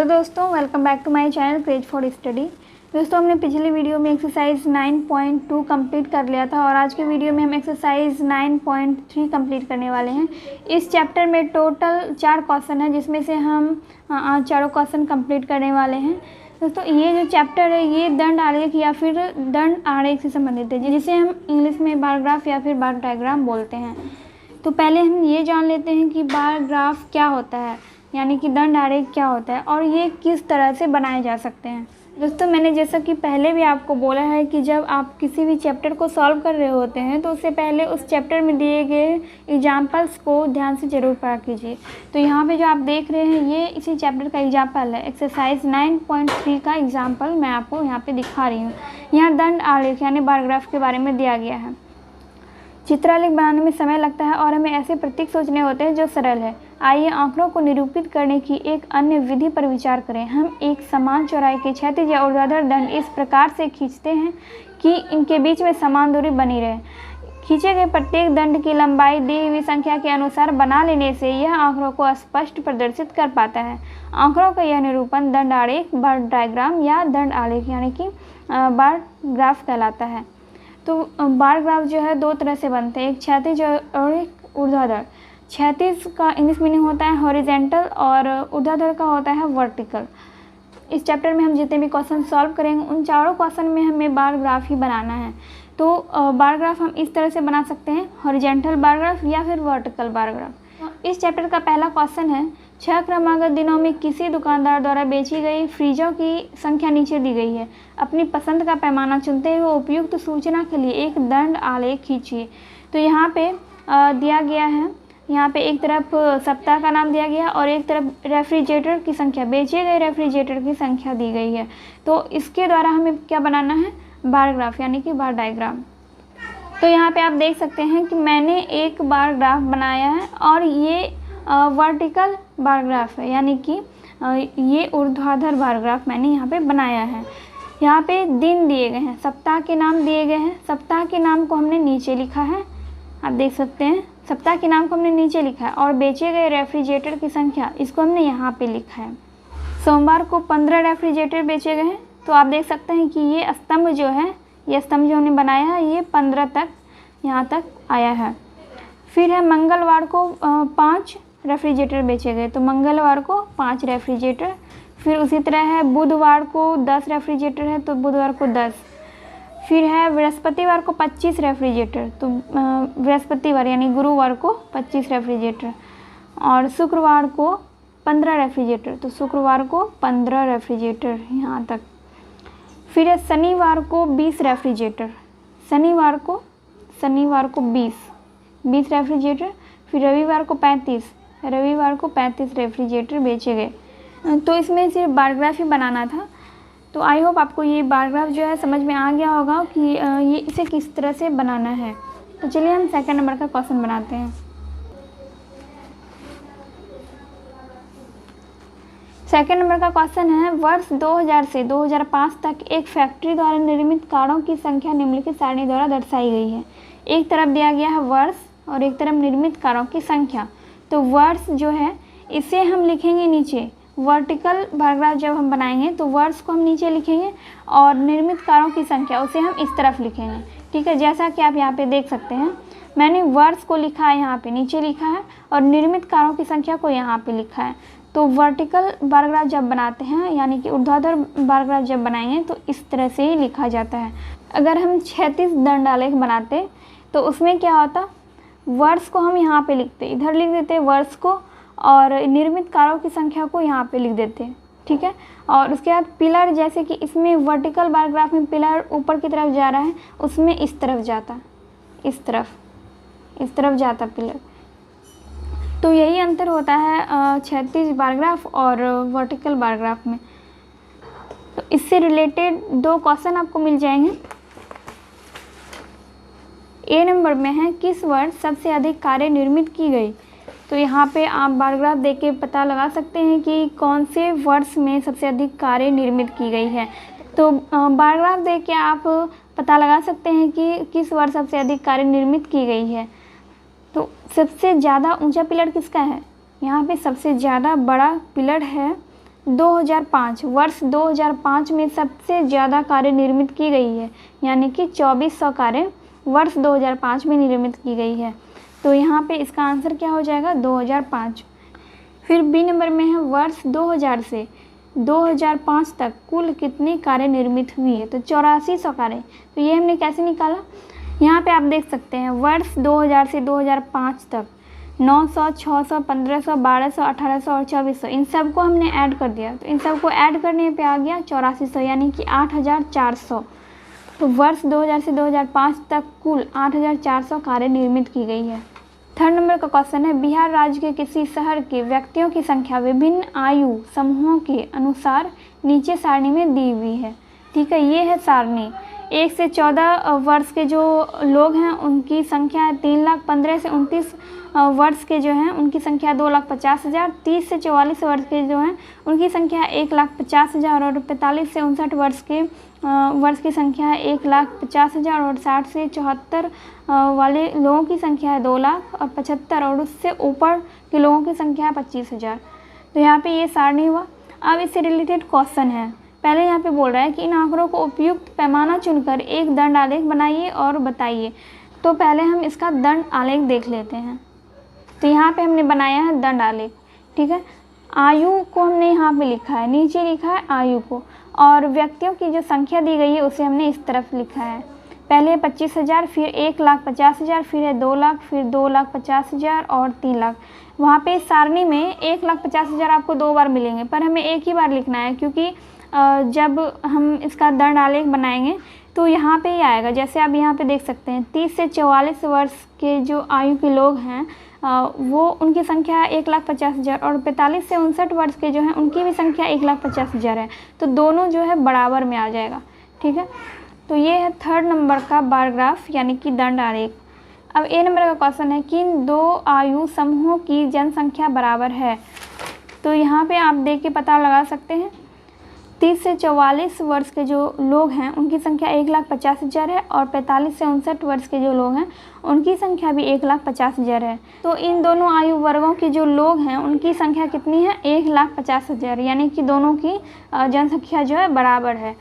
दोस्तों, welcome back to my channel craze for study. दोस्तों, हमने पिछली वीडियो में एक्सरसाइज 9.2 कंप्लीट कर लिया था और आज के वीडियो में हम एक्सरसाइज 9.3 कंप्लीट करने वाले हैं। इस चैप्टर में टोटल 4 क्वेश्चन है, जिसमें से हम चारों क्वेश्चन कंप्लीट करने वाले हैं। दोस्तों, ये जो चैप्टर है ये दंड आलेख या फिर दंड आरेख से संबंधित है, जिसे हम इंग्लिश में बार ग्राफ या फिर बार डायग्राम बोलते हैं। तो पहले हम ये जान लेते हैं कि बार ग्राफ क्या होता है, यानी कि दंड आरेख क्या होता है और ये किस तरह से बनाए जा सकते हैं। दोस्तों, मैंने जैसा कि पहले भी आपको बोला है कि जब आप किसी भी चैप्टर को सॉल्व कर रहे होते हैं तो उससे पहले उस चैप्टर में दिए गए एग्जाम्पल्स को ध्यान से ज़रूर पढ़ा कीजिए। तो यहाँ पे जो आप देख रहे हैं ये इसी चैप्टर का एग्जाम्पल है। एक्सरसाइज 9.3 का एग्जाम्पल मैं आपको यहाँ पे दिखा रही हूँ। यहाँ दंड आलेख यानी बार ग्राफ के बारे में दिया गया है। चित्रालेख बनाने में समय लगता है और हमें ऐसे प्रतीक सोचने होते हैं जो सरल है। आइए आंकड़ों को निरूपित करने की एक अन्य विधि पर विचार करें। हम एक समान चौड़ाई के क्षैतिज या ऊर्ध्वाधर दंड इस प्रकार से खींचते हैं कि इनके बीच में समान दूरी बनी रहे। खींचे गए प्रत्येक दंड की लंबाई दी हुई संख्या के अनुसार बना लेने से यह आंकड़ों को स्पष्ट प्रदर्शित कर पाता है। आंकड़ों का यह निरूपण दंड आरेख, बार डायग्राम या दंड आलेख यानी कि बार ग्राफ कहलाता है। तो बार ग्राफ जो है 2 तरह से बनते हैं, एक क्षैतिज और एक ऊर्ध्वाधर। क्षैतिज का इंग्लिश मीनिंग होता है हॉरिजेंटल और ऊर्ध्वाधर का होता है वर्टिकल। इस चैप्टर में हम जितने भी क्वेश्चन सॉल्व करेंगे उन चारों क्वेश्चन में हमें बार ग्राफ ही बनाना है। तो बार ग्राफ हम इस तरह से बना सकते हैं, हॉरिजेंटल बार ग्राफ या फिर वर्टिकल बार ग्राफ। इस चैप्टर का पहला क्वेश्चन है, 6 क्रमागत दिनों में किसी दुकानदार द्वारा बेची गई फ्रिजों की संख्या नीचे दी गई है। अपनी पसंद का पैमाना चुनते हुए उपयुक्त सूचना के लिए एक दंड आलेख खींचिए। तो यहाँ पे दिया गया है, यहाँ पे एक तरफ सप्ताह का नाम दिया गया और एक तरफ रेफ्रिजरेटर की संख्या, बेचे गए रेफ्रिजरेटर की संख्या दी गई है। तो इसके द्वारा हमें क्या बनाना है, बार ग्राफ यानी कि बार डायग्राम। तो यहाँ पे आप देख सकते हैं कि मैंने एक बार ग्राफ बनाया है और ये वर्टिकल बार ग्राफ है, यानी कि ये ऊर्ध्वाधर बार ग्राफ मैंने यहाँ पे बनाया है। यहाँ पे दिन दिए गए हैं, सप्ताह के नाम दिए गए हैं। सप्ताह के नाम को हमने नीचे लिखा है, आप देख सकते हैं सप्ताह के नाम को हमने नीचे लिखा है और बेचे गए रेफ्रिजरेटर की संख्या इसको हमने यहाँ पे लिखा है। सोमवार को 15 रेफ्रिजरेटर बेचे गए हैं। तो आप देख सकते हैं कि ये स्तंभ जो है, ये स्तंभ जो हमने बनाया है ये 15 तक यहाँ तक आया है। फिर है मंगलवार को 5 रेफ्रिजरेटर बेचे गए, तो मंगलवार को 5 रेफ्रिजरेटर। फिर उसी तरह है बुधवार को 10 रेफ्रिजरेटर है, तो बुधवार को 10। फिर है बृहस्पतिवार को 25 रेफ्रिजरेटर, तो बृहस्पतिवार यानी गुरुवार को 25 रेफ्रिजरेटर। और शुक्रवार को 15 रेफ्रिजरेटर, तो शुक्रवार को 15 रेफ्रिजरेटर यहाँ तक। फिर है शनिवार को 20 रेफ्रिजरेटर, शनिवार को 20 रेफ्रिजरेटर। फिर रविवार को 35 रेफ्रिजरेटर बेचे गए। तो इसमें सिर्फ बार ग्राफ ही बनाना था। तो आई होप आपको ये बार ग्राफ जो है समझ में आ गया होगा कि ये इसे किस तरह से बनाना है। तो चलिए हम सेकंड नंबर का क्वेश्चन बनाते हैं। सेकंड नंबर का क्वेश्चन है, वर्ष 2000 से 2005 तक एक फैक्ट्री द्वारा निर्मित कारों की संख्या निम्नलिखित सारणी द्वारा दर्शाई गई है। एक तरफ दिया गया है वर्ष और एक तरफ निर्मित कारों की संख्या। तो वर्ष जो है इसे हम लिखेंगे नीचे, वर्टिकल बार ग्राफ जब हम बनाएंगे तो वर्ष को हम नीचे लिखेंगे और निर्मित कारों की संख्या उसे हम इस तरफ लिखेंगे। ठीक है, जैसा कि आप यहाँ पे देख सकते हैं मैंने वर्ष को लिखा है यहाँ पे नीचे लिखा है और निर्मित कारों की संख्या को यहाँ पे लिखा है। तो वर्टिकल बार ग्राफ जब बनाते हैं यानी कि ऊर्ध्वाधर बार ग्राफ जब बनाएंगे तो इस तरह से ही लिखा जाता है। अगर हम क्षैतिज दंड आलेख बनाते तो उसमें क्या होता, वर्ष को हम यहाँ पे लिखते, इधर लिख देते वर्ष को और निर्मित कारों की संख्या को यहाँ पे लिख देते। ठीक है, और उसके बाद पिलर, जैसे कि इसमें वर्टिकल बार ग्राफ में पिलर ऊपर की तरफ जा रहा है, उसमें इस तरफ जाता, इस तरफ जाता पिलर। तो यही अंतर होता है क्षैतिज बार ग्राफ और वर्टिकल बार ग्राफ में। तो इससे रिलेटेड 2 क्वेश्चन आपको मिल जाएंगे। ए नंबर में है, किस वर्ष सबसे अधिक कारें निर्मित की गई। तो यहाँ पे आप बार ग्राफ देख के पता लगा सकते हैं कि कौन से वर्ष में सबसे अधिक कारें निर्मित की गई है। तो बार ग्राफ देख के आप पता लगा सकते हैं कि किस वर्ष सबसे अधिक कारें निर्मित की गई है। तो सबसे ज़्यादा ऊंचा पिलर किसका है, यहाँ पे सबसे ज़्यादा बड़ा पिलर है 2005 वर्ष 2005 में सबसे ज़्यादा कारें निर्मित की गई है, यानी कि 2400 कारें वर्ष 2005 में निर्मित की गई है। तो यहाँ पे इसका आंसर क्या हो जाएगा 2005। फिर बी नंबर में है वर्ष 2000 से 2005 तक कुल कितनी कारें निर्मित हुई है, तो 8400 कारें। तो ये हमने कैसे निकाला, यहाँ पे आप देख सकते हैं वर्ष 2000 से 2005 तक 900, 600, 1500, 1200, 1800 और 2400 इन सब को हमने ऐड कर दिया। तो इन सब को ऐड करने पे आ गया 8400, यानी कि 8400। तो वर्ष 2000 से 2005 तक कुल 8400 कारें निर्मित की गई है। थर्ड नंबर का क्वेश्चन है बिहार राज्य के किसी शहर के व्यक्तियों की संख्या विभिन्न आयु समूहों के अनुसार नीचे सारणी में दी हुई है। ठीक है, ये है सारणी। 1 से 14 वर्ष के जो लोग हैं उनकी संख्या है 3,15,000 से 29 वर्ष के जो हैं उनकी संख्या 2,50,000। 30 से 44 वर्ष के जो हैं उनकी संख्या 1,50,000 और 45 से 59 वर्ष की संख्या है 1,50,000 और 60 से 74 वाले लोगों की संख्या है 2,75,000 और उससे ऊपर के लोगों की संख्या है 25,000। तो यहाँ पे ये सारणी हुआ। अब इससे रिलेटेड क्वेश्चन है। पहले यहाँ पे बोल रहा है कि इन आंकड़ों को उपयुक्त पैमाना चुनकर एक दंड आलेख बनाइए और बताइए। तो पहले हम इसका दंड आलेख देख लेते हैं। तो यहाँ पे हमने बनाया है दंड आलेख। ठीक है, आयु को हमने यहाँ पे लिखा है, नीचे लिखा है आयु को, और व्यक्तियों की जो संख्या दी गई है उसे हमने इस तरफ लिखा है। पहले 25,000, फिर 1,50,000, फिर है 2 लाख, फिर 2,50,000 और 3 लाख। वहाँ पे सारणी में 1,50,000 आपको 2 बार मिलेंगे, पर हमें एक ही बार लिखना है, क्योंकि जब हम इसका दंड आलेख बनाएंगे तो यहाँ पे ही आएगा। जैसे आप यहाँ पे देख सकते हैं 30 से 44 वर्ष के जो आयु के लोग हैं वो उनकी संख्या 1,50,000 और 45 से 59 वर्ष के जो हैं उनकी भी संख्या 1,50,000 है। तो दोनों जो है बराबर में आ जाएगा। ठीक है, तो ये है थर्ड नंबर का बार ग्राफ, यानी कि दंड आलेख। अब ए नंबर का क्वेश्चन है कि इन 2 आयु समूहों की जनसंख्या बराबर है। तो यहाँ पे आप देख के पता लगा सकते हैं 30 से 44 वर्ष के जो लोग हैं उनकी संख्या 1,50,000 है और 45 से 59 वर्ष के जो लोग हैं उनकी संख्या भी 1,50,000 है। तो इन दोनों आयु वर्गों के जो लोग हैं उनकी संख्या कितनी है 1,50,000, यानी कि दोनों की जनसंख्या जो है बराबर है।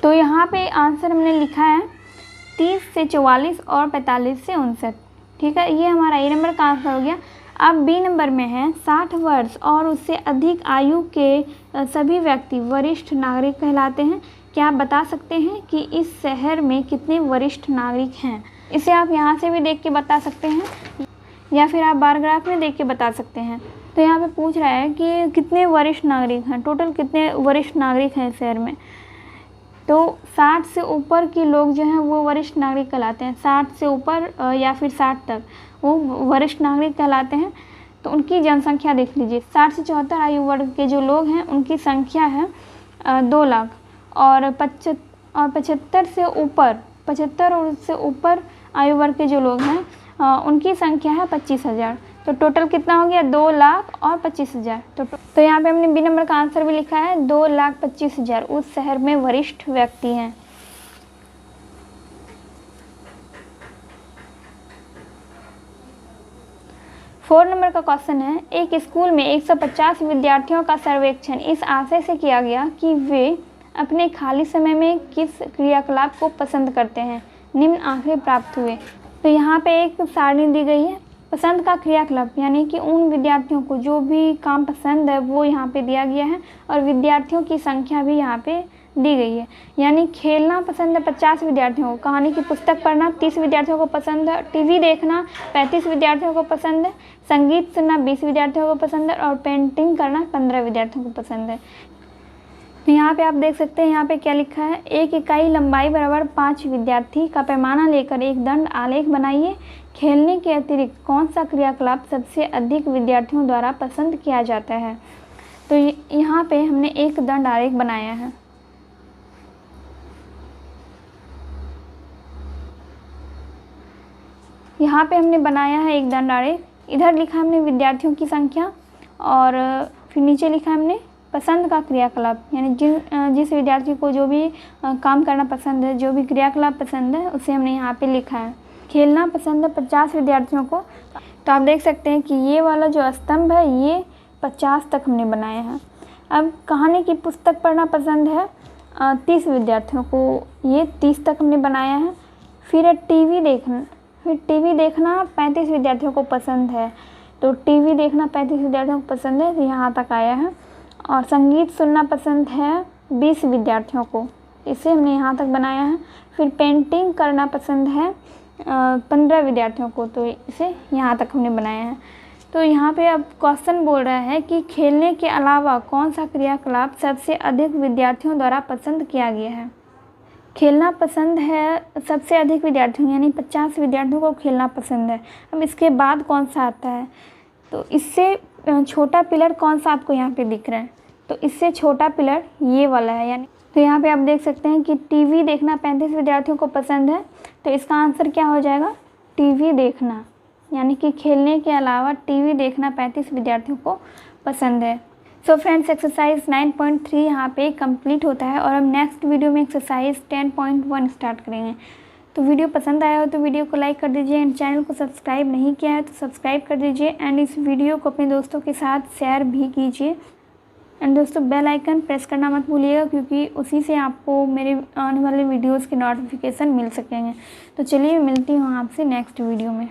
तो यहाँ पे आंसर हमने लिखा है 30 से 44 और 45 से 59। ठीक है, ये हमारा ए नंबर का आंसर हो गया। अब बी नंबर में है 60 वर्ष और उससे अधिक आयु के सभी व्यक्ति वरिष्ठ नागरिक कहलाते हैं। क्या आप बता सकते हैं कि इस शहर में कितने वरिष्ठ नागरिक हैं? इसे आप यहाँ से भी देख के बता सकते हैं या फिर आप बार ग्राफ में देख के बता सकते हैं। तो यहाँ पे पूछ रहा है कि कितने वरिष्ठ नागरिक हैं, टोटल कितने वरिष्ठ नागरिक हैं शहर में। तो 60 से ऊपर के लोग जो हैं वो वरिष्ठ नागरिक कहलाते हैं। 60 से ऊपर या फिर 60 तक वो वरिष्ठ नागरिक कहलाते हैं। तो उनकी जनसंख्या देख लीजिए, 60 से 74 आयु वर्ग के जो लोग हैं उनकी संख्या है 2 लाख और 75 से ऊपर 75 और उससे ऊपर आयु वर्ग के जो लोग हैं उनकी संख्या है 25,000। तो टोटल कितना हो गया 2 लाख और 25,000। तो यहाँ पे हमने बी नंबर का आंसर भी लिखा है 2,25,000 उस शहर में वरिष्ठ व्यक्ति हैं। फोर नंबर का क्वेश्चन है एक स्कूल में 150 विद्यार्थियों का सर्वेक्षण इस आशय से किया गया कि वे अपने खाली समय में किस क्रियाकलाप को पसंद करते हैं। निम्न आंकड़े प्राप्त हुए। तो यहाँ पे एक सारणी दी गई है पसंद का क्रियाकलाप, यानी कि उन विद्यार्थियों को जो भी काम पसंद है वो यहाँ पे दिया गया है और विद्यार्थियों की संख्या भी यहाँ पे दी गई है। यानी खेलना पसंद है 50 विद्यार्थियों को, कहानी की पुस्तक पढ़ना 30 विद्यार्थियों को पसंद है, टीवी देखना 35 विद्यार्थियों को पसंद है, संगीत सुनना 20 विद्यार्थियों को पसंद है और पेंटिंग करना 15 विद्यार्थियों को पसंद है। तो यहाँ पे आप देख सकते हैं यहाँ पे क्या लिखा है, 1 इकाई लंबाई बराबर 5 विद्यार्थी का पैमाना लेकर एक दंड आलेख बनाइए। खेलने के अतिरिक्त कौन सा क्रियाकलाप सबसे अधिक विद्यार्थियों द्वारा पसंद किया जाता है। तो यहाँ पे हमने एक दंड आलेख बनाया है। यहाँ पे हमने बनाया है एक दंड आलेख। इधर लिखा हमने विद्यार्थियों की संख्या और फिर नीचे लिखा हमने पसंद का क्रियाकलाप, यानी जिस विद्यार्थी को जो भी काम करना पसंद है, जो भी क्रियाकलाप पसंद है उसे हमने यहाँ पे लिखा है। खेलना पसंद है 50 विद्यार्थियों को, तो आप देख सकते हैं कि ये वाला जो स्तंभ है ये 50 तक हमने बनाया है। अब कहानी की पुस्तक पढ़ना पसंद है 30 विद्यार्थियों को, ये 30 तक हमने बनाया है। फिर टीवी देखना 35 विद्यार्थियों को पसंद है, तो टीवी देखना 35 विद्यार्थियों को पसंद है, तो यहाँ तक आया है। और संगीत सुनना पसंद है 20 विद्यार्थियों को, इसे हमने यहाँ तक बनाया है। फिर पेंटिंग करना पसंद है 15 विद्यार्थियों को, तो इसे यहाँ तक हमने बनाया है। तो यहाँ पे अब क्वेश्चन बोल रहा है कि खेलने के अलावा कौन सा क्रियाकलाप सबसे अधिक विद्यार्थियों द्वारा पसंद किया गया है। खेलना पसंद है सबसे अधिक विद्यार्थियों, यानी 50 विद्यार्थियों को खेलना पसंद है। अब इसके बाद कौन सा आता है, तो इससे छोटा पिलर कौन सा आपको यहाँ पे दिख रहा है, तो इससे छोटा पिलर ये वाला है। यानी तो यहाँ पे आप देख सकते हैं कि टीवी देखना 35 विद्यार्थियों को पसंद है, तो इसका आंसर क्या हो जाएगा, टीवी देखना। यानी कि खेलने के अलावा टीवी देखना 35 विद्यार्थियों को पसंद है। सो फ्रेंड्स, एक्सरसाइज 9.3 यहाँ पे कंप्लीट होता है और हम नेक्स्ट वीडियो में एक्सरसाइज 10.1 स्टार्ट करेंगे। तो वीडियो पसंद आया हो तो वीडियो को लाइक कर दीजिए, एंड चैनल को सब्सक्राइब नहीं किया है तो सब्सक्राइब कर दीजिए, एंड इस वीडियो को अपने दोस्तों के साथ शेयर भी कीजिए। एंड दोस्तों, बेल आइकन प्रेस करना मत भूलिएगा, क्योंकि उसी से आपको मेरे आने वाले वीडियोज़ के नोटिफिकेशन मिल सकेंगे। तो चलिए, मिलती हूँ आपसे नेक्स्ट वीडियो में।